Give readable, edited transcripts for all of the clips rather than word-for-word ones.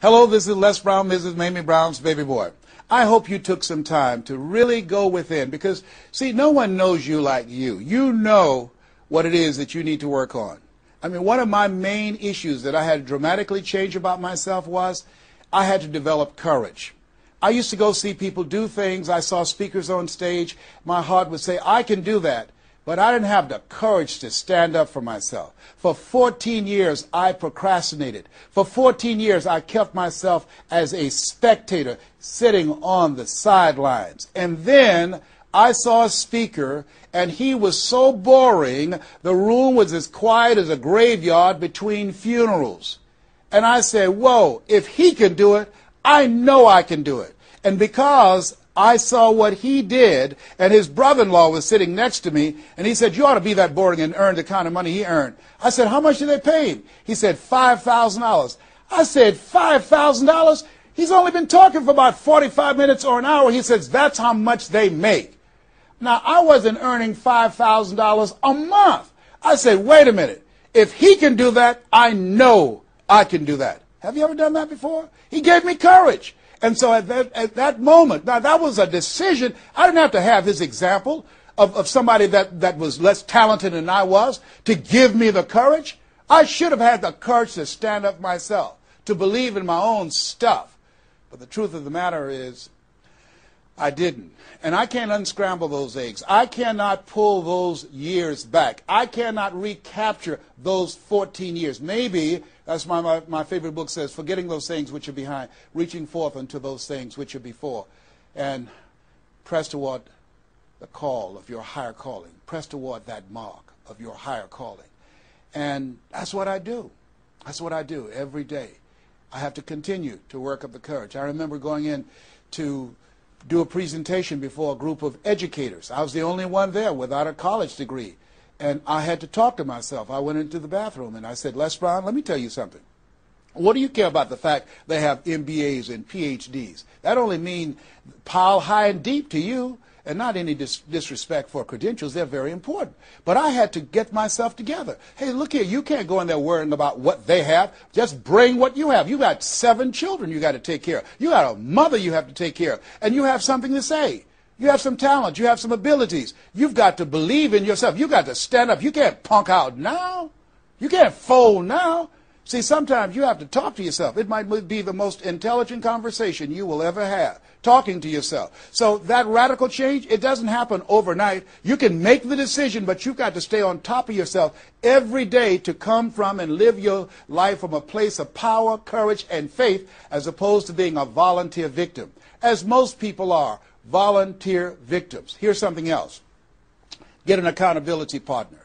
Hello, this is Les Brown, Mrs. Mamie Brown's baby boy. I hope you took some time to really go within because, see, no one knows you like you. You know what it is that you need to work on. I mean, one of my main issues that I had to dramatically change about myself was I had to develop courage. I used to go see people do things. I saw speakers on stage. My heart would say, I can do that. But I didn't have the courage to stand up for myself. For 14 years, I procrastinated. For 14 years, I kept myself as a spectator sitting on the sidelines. And then I saw a speaker, and he was so boring, the room was as quiet as a graveyard between funerals. And I said, whoa, if he can do it, I know I can do it. And because I saw what he did, and his brother-in-law was sitting next to me, and he said, you ought to be that boring and earn the kind of money he earned. I said, how much did they pay him? He said, $5,000. I said, $5,000? He's only been talking for about 45 minutes or an hour. He says, that's how much they make. Now, I wasn't earning $5,000 a month. I said, wait a minute. If he can do that, I know I can do that. Have you ever done that before? He gave me courage. And so at that moment, now that was a decision. I didn't have to have his example of somebody that was less talented than I was to give me the courage. I should have had the courage to stand up myself, to believe in my own stuff. But the truth of the matter is, I didn't. And I can't unscramble those eggs. I cannot pull those years back. I cannot recapture those 14 years. Maybe, that's my favorite book says, forgetting those things which are behind, reaching forth unto those things which are before. And press toward the call of your higher calling. Press toward that mark of your higher calling. And that's what I do. That's what I do every day. I have to continue to work up the courage. I remember going in to do a presentation before a group of educators. I was the only one there without a college degree. And I had to talk to myself. I went into the bathroom and I said, Les Brown, let me tell you something. What do you care about the fact they have MBAs and PhDs? That only means pile high and deep to you, and not any disrespect for credentials. They're very important. But I had to get myself together. Hey, look here, you can't go in there worrying about what they have. Just bring what you have. You got 7 children you got to take care of. You got a mother you have to take care of. And you have something to say. You have some talent. You have some abilities. You've got to believe in yourself. You've got to stand up. You can't punk out now. You can't fold now. See, sometimes you have to talk to yourself. It might be the most intelligent conversation you will ever have, talking to yourself. So that radical change, it doesn't happen overnight. You can make the decision, but you've got to stay on top of yourself every day to come from and live your life from a place of power, courage, and faith, as opposed to being a volunteer victim, as most people are, volunteer victims. Here's something else. Get an accountability partner.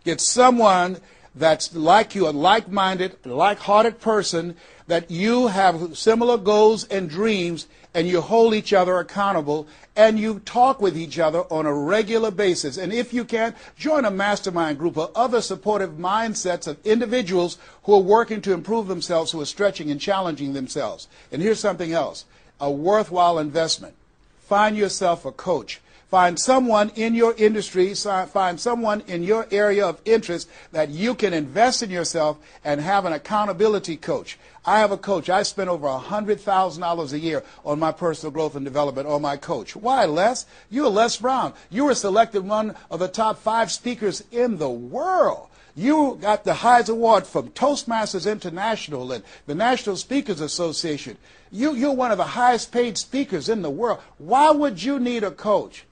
Get someone that's like you, a like-minded, like-hearted person, that you have similar goals and dreams, and you hold each other accountable, and you talk with each other on a regular basis. And if you can, join a mastermind group of other supportive mindsets of individuals who are working to improve themselves, who are stretching and challenging themselves. And here's something else, a worthwhile investment. Find yourself a coach. Find someone in your industry, find someone in your area of interest that you can invest in yourself and have an accountability coach. I have a coach. I spend over $100,000 a year on my personal growth and development on my coach. Why, Les? You're Les Brown. You were selected one of the top 5 speakers in the world. You got the Heise Award from Toastmasters International and the National Speakers Association. You're one of the highest paid speakers in the world. Why would you need a coach?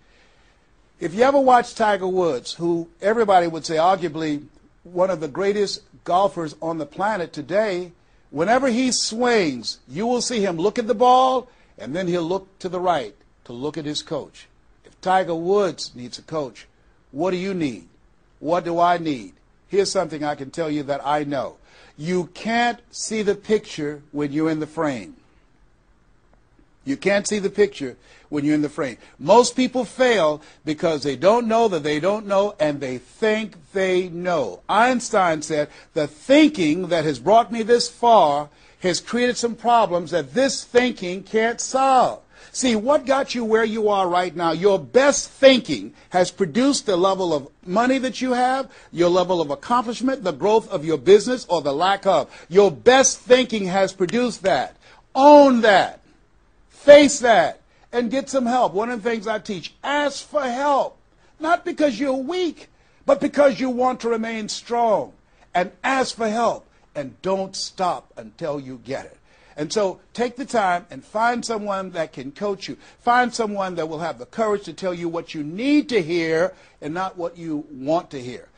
If you ever watch Tiger Woods, who everybody would say arguably one of the greatest golfers on the planet today, whenever he swings, you will see him look at the ball, and then he'll look to the right to look at his coach. If Tiger Woods needs a coach, what do you need? What do I need? Here's something I can tell you that I know. You can't see the picture when you're in the frame. You can't see the picture when you're in the frame. Most people fail because they don't know that they don't know, and they think they know. Einstein said, the thinking that has brought me this far has created some problems that this thinking can't solve. See, what got you where you are right now? Your best thinking has produced the level of money that you have, your level of accomplishment, the growth of your business, or the lack of. Your best thinking has produced that. Own that. Face that. And get some help. One of the things I teach, ask for help. Not because you're weak, but because you want to remain strong. And ask for help. And don't stop until you get it. And so take the time and find someone that can coach you. Find someone that will have the courage to tell you what you need to hear and not what you want to hear.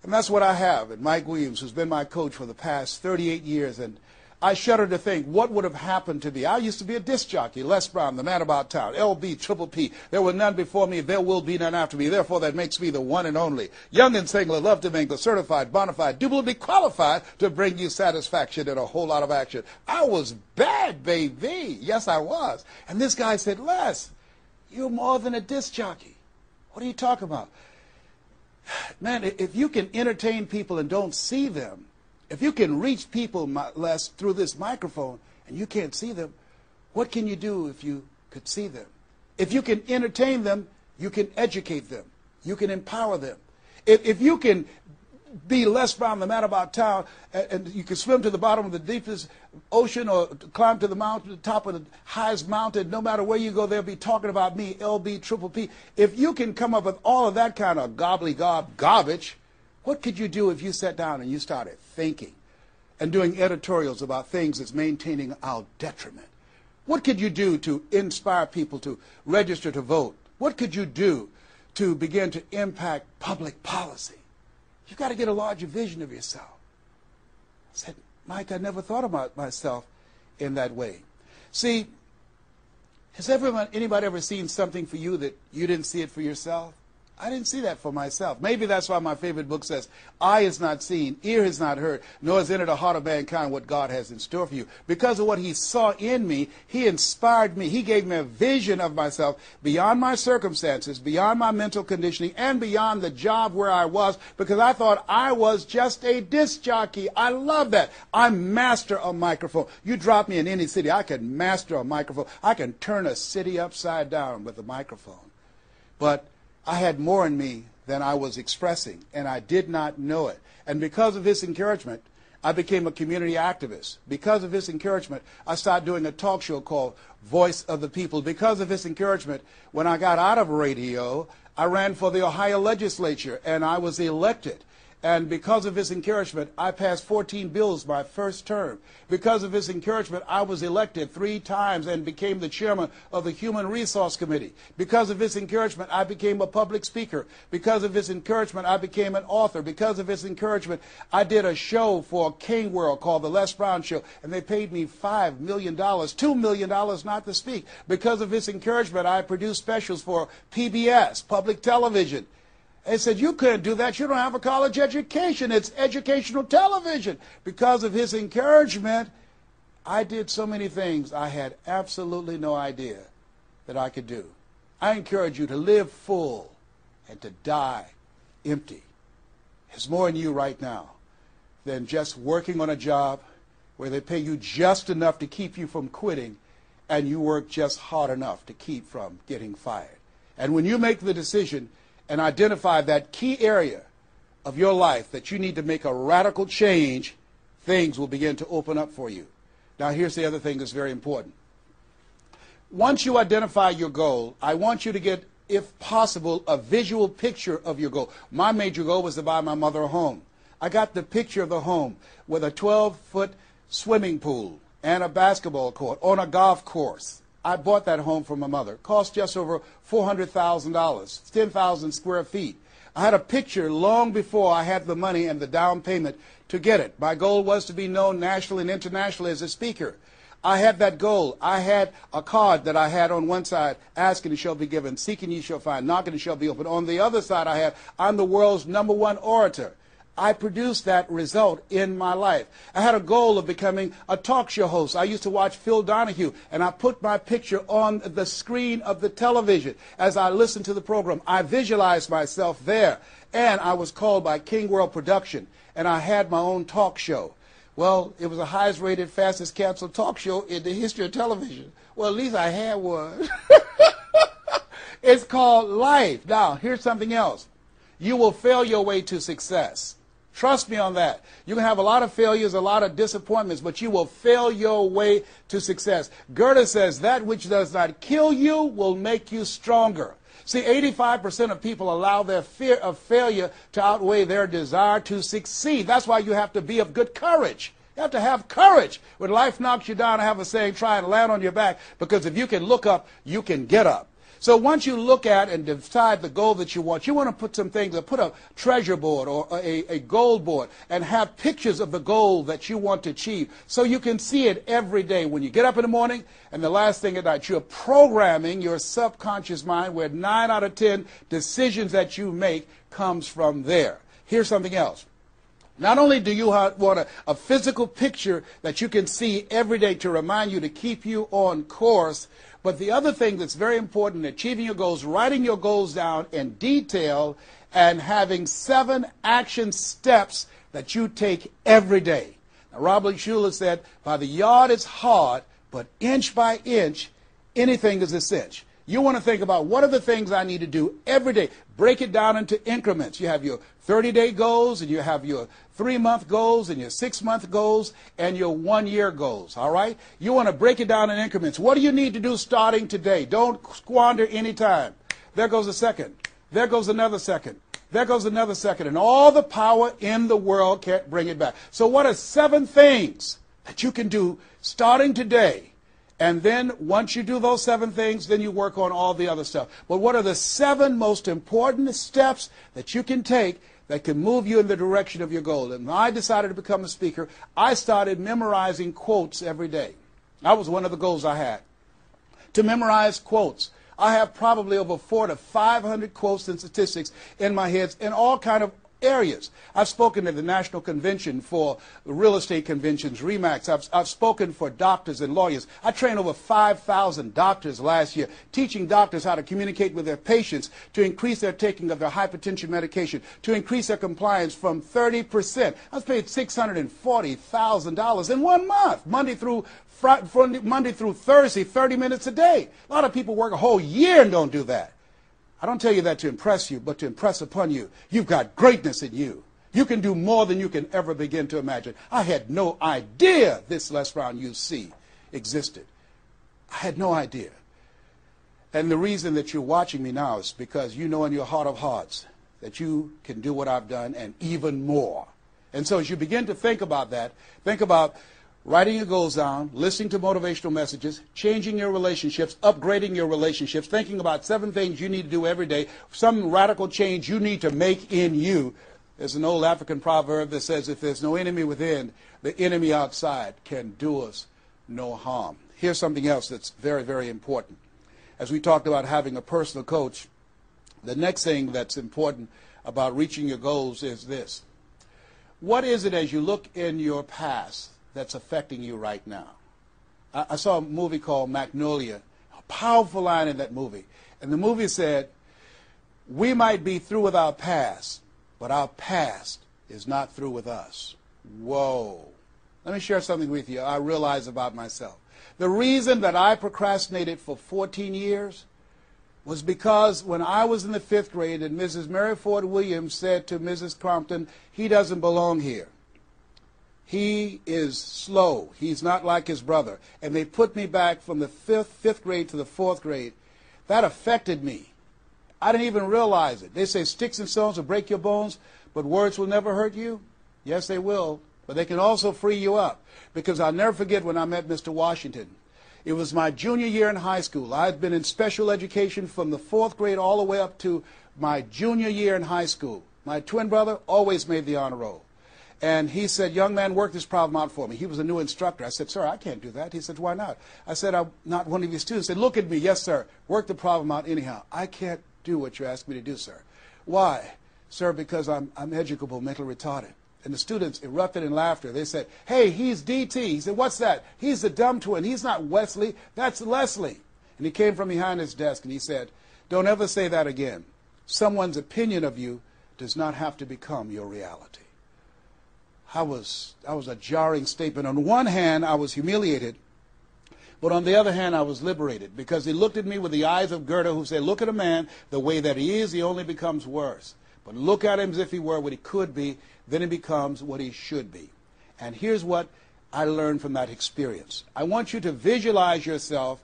And that's what I have in Mike Williams, who's been my coach for the past 38 years. And I shudder to think what would have happened to me. I used to be a disc jockey, Les Brown, the man about town, LB, Triple P. There were none before me, there will be none after me. Therefore, that makes me the one and only. Young and single, love to mingle, certified, bona fide, duly qualified to bring you satisfaction and a whole lot of action. I was bad, baby. Yes, I was. And this guy said, Les, you're more than a disc jockey. What are you talking about? Man, if you can entertain people and don't see them, if you can reach people, Les, through this microphone and you can't see them, what can you do if you could see them? If you can entertain them, you can educate them. You can empower them. If you can be Les Brown, the man about town, and you can swim to the bottom of the deepest ocean or climb to the mountain, the top of the highest mountain, no matter where you go, they'll be talking about me, LB, Triple P. If you can come up with all of that kind of gobbly-gob garbage, what could you do if you sat down and you started thinking and doing editorials about things that's maintaining our detriment? What could you do to inspire people to register to vote? What could you do to begin to impact public policy? You've got to get a larger vision of yourself. I said, Mike, I never thought about myself in that way. See, has anybody ever seen something for you that you didn't see it for yourself? I didn't see that for myself. Maybe that's why my favorite book says, eye has not seen, ear has not heard, nor has entered the heart of mankind what God has in store for you. Because of what he saw in me, he inspired me. He gave me a vision of myself beyond my circumstances, beyond my mental conditioning, and beyond the job where I was, because I thought I was just a disc jockey. I love that. I master a microphone. You drop me in any city, I can master a microphone. I can turn a city upside down with a microphone. But I had more in me than I was expressing, and I did not know it. And because of his encouragement, I became a community activist. Because of his encouragement, I started doing a talk show called Voice of the People. Because of his encouragement, when I got out of radio, I ran for the Ohio legislature, and I was elected. And because of his encouragement, I passed 14 bills my first term. Because of his encouragement, I was elected 3 times and became the chairman of the Human Resource Committee. Because of his encouragement, I became a public speaker. Because of his encouragement, I became an author. Because of his encouragement, I did a show for King World called The Les Brown Show, and they paid me $5 million, $2 million not to speak. Because of his encouragement, I produced specials for PBS, public television. They said, you couldn't do that. You don't have a college education. It's educational television. Because of his encouragement, I did so many things I had absolutely no idea that I could do. I encourage you to live full and to die empty. There's more in you right now than just working on a job where they pay you just enough to keep you from quitting and you work just hard enough to keep from getting fired. And when you make the decision and identify that key area of your life that you need to make a radical change, things will begin to open up for you. Now, here's the other thing that's very important. Once you identify your goal, I want you to get, if possible, a visual picture of your goal. My major goal was to buy my mother a home. I got the picture of the home with a 12-foot swimming pool and a basketball court on a golf course. I bought that home for my mother. It cost just over $400,000, 10,000 square feet. I had a picture long before I had the money and the down payment to get it. My goal was to be known nationally and internationally as a speaker. I had that goal. I had a card that I had on one side, asking and shall be given, seeking ye shall find, knocking and shall be opened. On the other side I had, I'm the world's #1 orator. I produced that result in my life. I had a goal of becoming a talk show host. I used to watch Phil Donahue, and I put my picture on the screen of the television. As I listened to the program, I visualized myself there, and I was called by King World Production, and I had my own talk show. Well, it was the highest rated, fastest canceled talk show in the history of television. Well, at least I had one. It's called life. Now, here's something else. You will fail your way to success. Trust me on that. You can have a lot of failures, a lot of disappointments, but you will fail your way to success. Goethe says, that which does not kill you will make you stronger. See, 85% of people allow their fear of failure to outweigh their desire to succeed. That's why you have to be of good courage. You have to have courage. When life knocks you down, I have a saying, try and land on your back, because if you can look up, you can get up. So once you look at and decide the goal that you want to put some things, put a treasure board or a goal board and have pictures of the goal that you want to achieve so you can see it every day when you get up in the morning and the last thing at night. You're programming your subconscious mind where 9 out of 10 decisions that you make comes from there. Here's something else. Not only do you want a physical picture that you can see every day to remind you to keep you on course, but the other thing that's very important in achieving your goals, writing your goals down in detail and having 7 action steps that you take every day. Now, Robert Schuller said, by the yard it's hard, but inch by inch, anything is a cinch. You want to think about what are the things I need to do every day. Break it down into increments. You have your 30-day goals, and you have your 3-month goals, and your 6-month goals, and your 1-year goals, all right? You want to break it down in increments. What do you need to do starting today? Don't squander any time. There goes a second. There goes another second. There goes another second. And all the power in the world can't bring it back. So what are 7 things that you can do starting today? And then once you do those 7 things, then you work on all the other stuff. But what are the 7 most important steps that you can take that can move you in the direction of your goal? And when I decided to become a speaker, I started memorizing quotes every day. That was one of the goals I had, to memorize quotes. I have probably over 400 to 500 quotes and statistics in my head in all kind of areas. I've spoken at the National Convention for real estate conventions, RE/MAX. I've spoken for doctors and lawyers. I trained over 5,000 doctors last year, teaching doctors how to communicate with their patients to increase their taking of their hypertension medication, to increase their compliance from 30%. I was paid $640,000 in 1 month, Monday through Thursday, 30 minutes a day. A lot of people work a whole year and don't do that. I don't tell you that to impress you, but to impress upon you. You've got greatness in you. You can do more than you can ever begin to imagine. I had no idea this Les Brown UC existed. I had no idea. And the reason that you're watching me now is because you know in your heart of hearts that you can do what I've done and even more. And so as you begin to think about that, think about writing your goals down, listening to motivational messages, changing your relationships, upgrading your relationships, thinking about 7 things you need to do every day, some radical change you need to make in you. There's an old African proverb that says, if there's no enemy within, the enemy outside can do us no harm. Here's something else that's very, very important. As we talked about having a personal coach, the next thing that's important about reaching your goals is this. What is it as you look in your past that's affecting you right now? I saw a movie called Magnolia, a powerful line in that movie. And the movie said, we might be through with our past, but our past is not through with us. Whoa. Let me share something with you I realize about myself. The reason that I procrastinated for 14 years was because when I was in the 5th grade and Mrs. Mary Ford Williams said to Mrs. Crompton, he doesn't belong here. He is slow. He's not like his brother. And they put me back from the 5th grade to the 4th grade. That affected me. I didn't even realize it. They say sticks and stones will break your bones, but words will never hurt you. Yes, they will. But they can also free you up. Because I'll never forget when I met Mr. Washington. It was my junior year in high school. I had been in special education from the 4th grade all the way up to my junior year in high school. My twin brother always made the honor roll. And he said, young man, work this problem out for me. He was a new instructor. I said, sir, I can't do that. He said, why not? I said, I'm not one of your students. He said, look at me. Yes, sir. Work the problem out anyhow. I can't do what you asked me to do, sir. Why? Sir, because I'm educable, mentally retarded. And the students erupted in laughter. They said, hey, he's DT. He said, what's that? He's the dumb twin. He's not Wesley. That's Leslie. And he came from behind his desk and he said, don't ever say that again. Someone's opinion of you does not have to become your reality. That was a jarring statement. On one hand, I was humiliated, but on the other hand, I was liberated because he looked at me with the eyes of Goethe, who said, look at a man the way that he is, he only becomes worse. But look at him as if he were what he could be, then he becomes what he should be. And here's what I learned from that experience. I want you to visualize yourself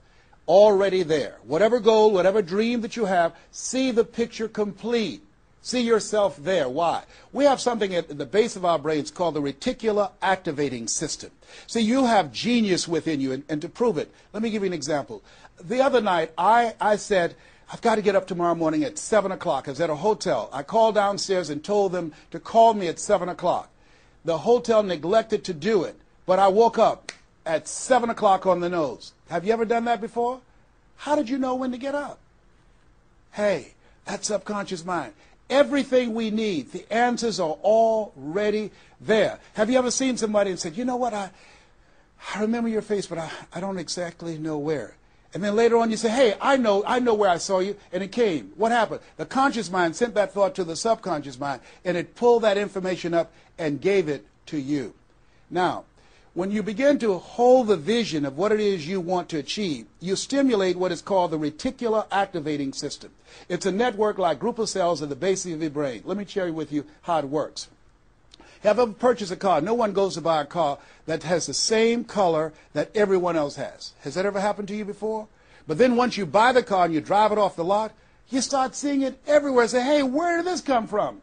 already there. Whatever goal, whatever dream that you have, see the picture complete. See yourself there. Why? We have something at the base of our brains called the reticular activating system. See, you have genius within you, and to prove it, let me give you an example. The other night, I said, I've got to get up tomorrow morning at 7 o'clock. I was at a hotel. I called downstairs and told them to call me at 7 o'clock. The hotel neglected to do it, but I woke up at 7 o'clock on the nose. Have you ever done that before? How did you know when to get up? Hey, that's subconscious mind. Everything we need, the answers are already there. Have you ever seen somebody and said, you know what, I remember your face, but I don't exactly know where. And then later on you say, hey, I know where I saw you, and it came. What happened? The conscious mind sent that thought to the subconscious mind, and it pulled that information up and gave it to you. Now, when you begin to hold the vision of what it is you want to achieve, you stimulate what is called the reticular activating system. It's a network like group of cells at the base of your brain. Let me share with you how it works. Have you ever purchased a car? No one goes to buy a car that has the same color that everyone else has. Has that ever happened to you before? But then once you buy the car and you drive it off the lot, you start seeing it everywhere. Say, hey, where did this come from?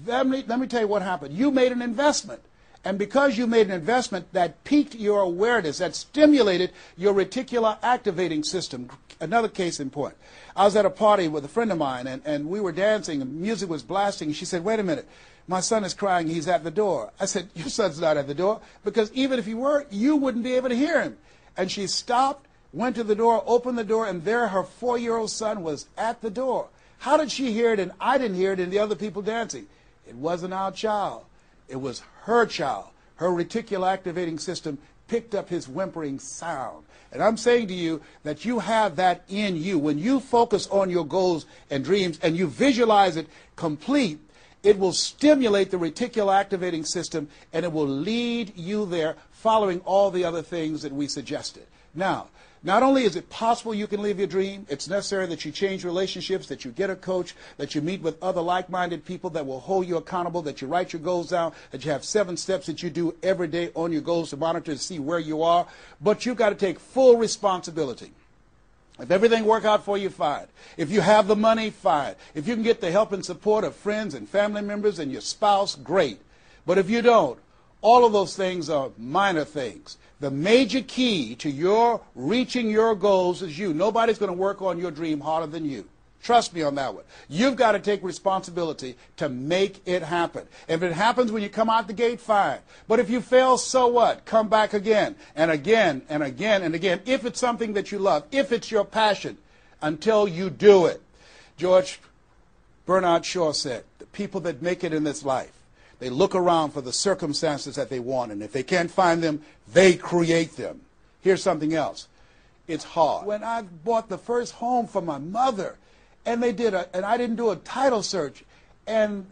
Let me tell you what happened. You made an investment. And because you made an investment, that piqued your awareness, that stimulated your reticular activating system. Another case in point. I was at a party with a friend of mine, and we were dancing, and music was blasting. She said, wait a minute, my son is crying, he's at the door. I said, your son's not at the door, because even if he were, you wouldn't be able to hear him. And she stopped, went to the door, opened the door, and there her 4-year-old son was at the door. How did she hear it and I didn't hear it and the other people dancing? It wasn't our child. It was her child. Her reticular activating system picked up his whimpering sound. And I'm saying to you that you have that in you. When you focus on your goals and dreams and you visualize it complete, it will stimulate the reticular activating system and it will lead you there following all the other things that we suggested. Now, not only is it possible you can live your dream, it's necessary that you change relationships, that you get a coach, that you meet with other like-minded people that will hold you accountable, that you write your goals down, that you have 7 steps that you do every day on your goals to monitor to see where you are. But you've got to take full responsibility. If everything works out for you, fine. If you have the money, fine. If you can get the help and support of friends and family members and your spouse, great. But if you don't, all of those things are minor things. The major key to your reaching your goals is you. Nobody's going to work on your dream harder than you. Trust me on that one. You've got to take responsibility to make it happen. If it happens when you come out the gate, fine. But if you fail, so what? Come back again and again and again and again. If it's something that you love, if it's your passion, until you do it. George Bernard Shaw said, the people that make it in this life, they look around for the circumstances that they want, and if they can't find them, they create them. Here's something else. It's hard. When I bought the first home for my mother, and I didn't do a title search, and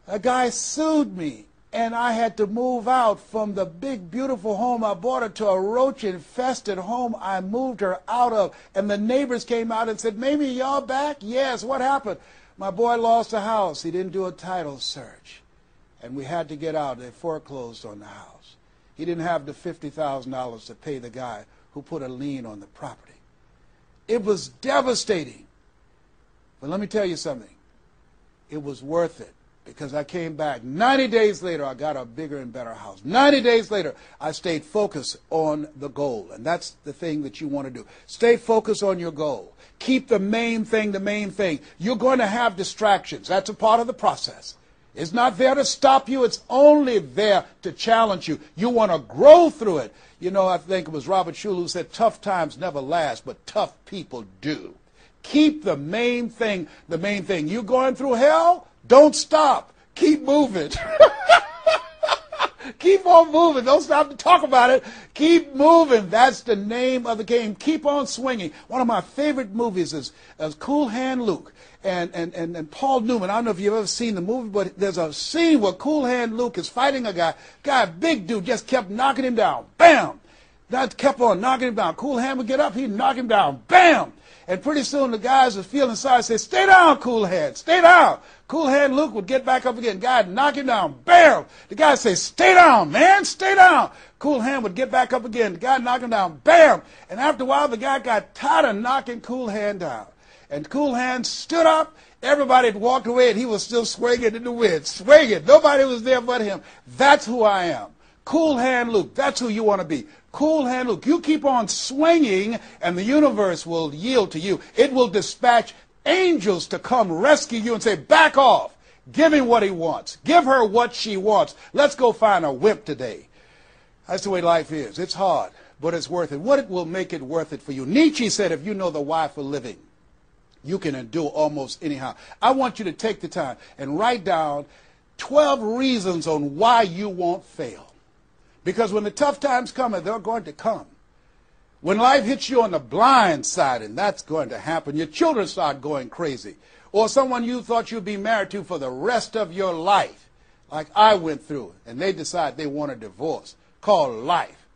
a guy sued me, and I had to move out from the big, beautiful home I bought her to a roach-infested home I moved her out of, and the neighbors came out and said, Mamie, y'all back? Yes, what happened? My boy lost a house. He didn't do a title search. And we had to get out. They foreclosed on the house. He didn't have the $50,000 to pay the guy who put a lien on the property. It was devastating. But let me tell you something. It was worth it because I came back. 90 days later, I got a bigger and better house. 90 days later, I stayed focused on the goal. And that's the thing that you want to do. Stay focused on your goal. Keep the main thing the main thing. You're going to have distractions. That's a part of the process. It's not there to stop you. It's only there to challenge you. You want to grow through it. You know, I think it was Robert Schuller who said, tough times never last, but tough people do. Keep the main thing the main thing. You're going through hell? Don't stop. Keep moving. Keep on moving. Don't stop to talk about it. Keep moving. That's the name of the game. Keep on swinging. One of my favorite movies is Cool Hand Luke and Paul Newman. I don't know if you've ever seen the movie, but there's a scene where Cool Hand Luke is fighting a guy, big dude, just kept knocking him down. Bam! That kept on knocking him down. Cool Hand would get up, he'd knock him down. Bam! And pretty soon the guys was feeling sorry, say, stay down, Cool Hand, stay down. Cool Hand Luke would get back up again. Guy would knock him down. Bam! The guy would say, stay down, man, stay down. Cool Hand would get back up again. The guy would knock him down. Bam! And after a while, the guy got tired of knocking Cool Hand down. And Cool Hand stood up. Everybody had walked away, and he was still swinging in the wind. Swinging. Nobody was there but him. That's who I am. Cool Hand Luke. That's who you want to be. Cool Hand Luke. You keep on swinging, and the universe will yield to you. It will dispatch angels to come rescue you and say, back off. Give him what he wants. Give her what she wants. Let's go find a wimp today. That's the way life is. It's hard, but it's worth it. What will make it worth it for you? Nietzsche said, if you know the why for living, you can endure almost anyhow. I want you to take the time and write down 12 reasons on why you won't fail. Because when the tough times come, and they're going to come, when life hits you on the blind side, and that's going to happen, your children start going crazy, or someone you thought you'd be married to for the rest of your life, like I went through, and they decide they want a divorce, called life.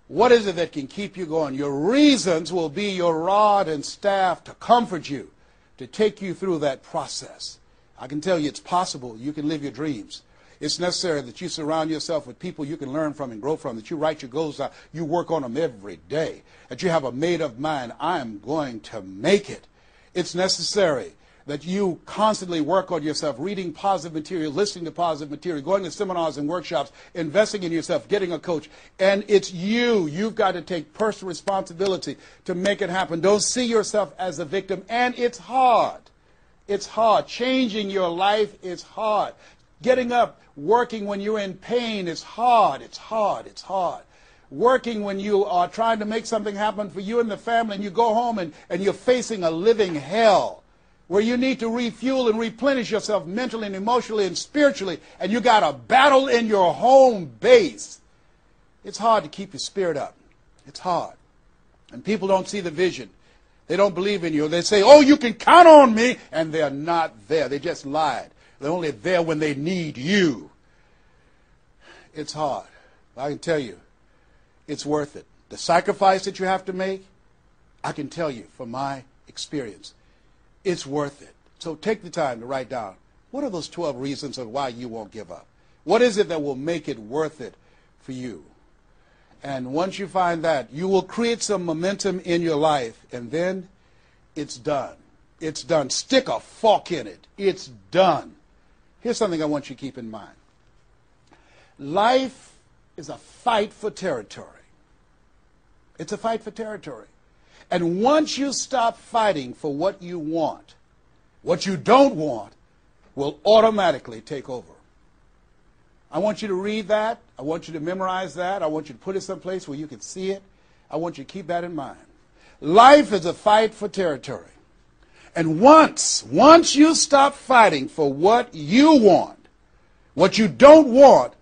What is it that can keep you going? Your reasons will be your rod and staff to comfort you, to take you through that process. I can tell you it's possible. You can live your dreams. It's necessary that you surround yourself with people you can learn from and grow from, that you write your goals out, you work on them every day, that you have a made-up mind, I am going to make it. It's necessary that you constantly work on yourself, reading positive material, listening to positive material, going to seminars and workshops, investing in yourself, getting a coach. And it's you. You've got to take personal responsibility to make it happen. Don't see yourself as a victim. And it's hard. It's hard. Changing your life is hard. Getting up, working when you're in pain is hard. It's hard. It's hard. Working when you are trying to make something happen for you and the family, and you go home and you're facing a living hell where you need to refuel and replenish yourself mentally and emotionally and spiritually, and you got a battle in your home base. It's hard to keep your spirit up. It's hard. And people don't see the vision. They don't believe in you. They say, oh, you can count on me, and they're not there. They just lied. They're only there when they need you. It's hard. I can tell you, it's worth it. The sacrifice that you have to make, I can tell you from my experience, it's worth it. So take the time to write down, what are those 12 reasons of why you won't give up? What is it that will make it worth it for you? And once you find that, you will create some momentum in your life, and then it's done. It's done. Stick a fork in it. It's done. Here's something I want you to keep in mind. Life is a fight for territory. It's a fight for territory. And once you stop fighting for what you want, what you don't want will automatically take over. I want you to read that. I want you to memorize that. I want you to put it someplace where you can see it. I want you to keep that in mind. Life is a fight for territory. And once you stop fighting for what you want, what you don't want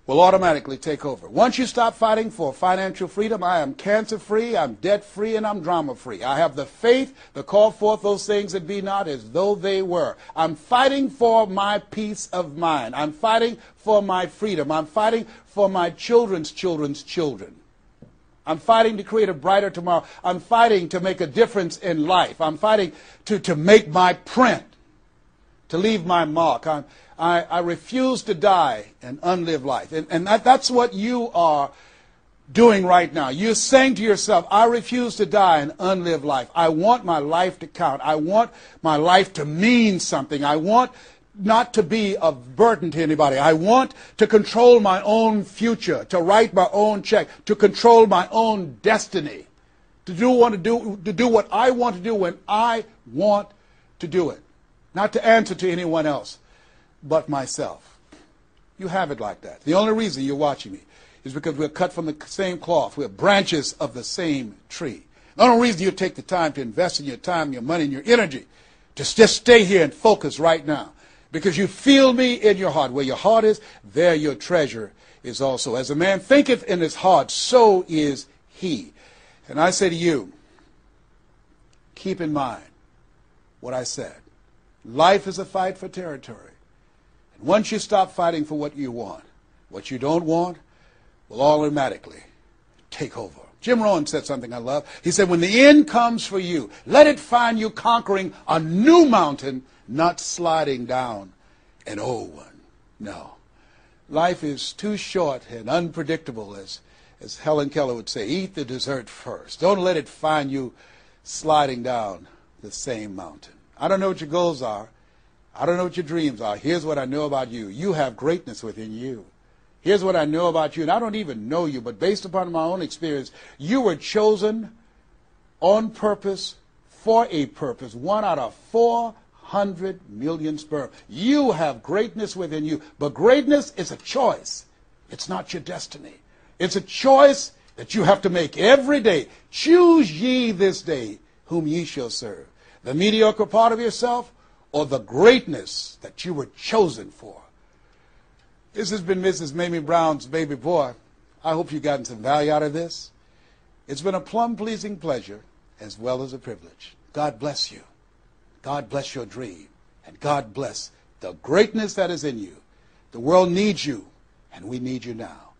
will automatically take over. Once you stop fighting for financial freedom, I am cancer-free, I'm debt-free, and I'm drama-free. I have the faith to call forth those things that be not as though they were. I'm fighting for my peace of mind. I'm fighting for my freedom. I'm fighting for my children's children's children. I'm fighting to create a brighter tomorrow. I'm fighting to make a difference in life. I'm fighting to make my print, to leave my mark. I refuse to die and unlive life. And that's what you are doing right now. You're saying to yourself, I refuse to die and unlive life. I want my life to count. I want my life to mean something. I want not to be a burden to anybody. I want to control my own future, to write my own check, to control my own destiny, to do what I want to do when I want to do it, not to answer to anyone else but myself. You have it like that. The only reason you're watching me is because we're cut from the same cloth. We're branches of the same tree. The only reason you take the time to invest in your time, your money, and your energy to just stay here and focus right now, because you feel me in your heart. Where your heart is, there your treasure is also. As a man thinketh in his heart, so is he. And I say to you, keep in mind what I said. Life is a fight for territory. And once you stop fighting for what you want, what you don't want will automatically take over. Jim Rohn said something I love. He said, when the end comes for you, let it find you conquering a new mountain, not sliding down an old one. No. Life is too short and unpredictable, as Helen Keller would say. Eat the dessert first. Don't let it find you sliding down the same mountain. I don't know what your goals are. I don't know what your dreams are. Here's what I know about you. You have greatness within you. Here's what I know about you, and I don't even know you, but based upon my own experience, you were chosen on purpose for a purpose. 1 out of 400 million sperm. You have greatness within you, but greatness is a choice. It's not your destiny. It's a choice that you have to make every day. Choose ye this day whom ye shall serve. The mediocre part of yourself or the greatness that you were chosen for. This has been Mrs. Mamie Brown's Baby Boy. I hope you've gotten some value out of this. It's been a plum-pleasing pleasure as well as a privilege. God bless you. God bless your dream. And God bless the greatness that is in you. The world needs you, and we need you now.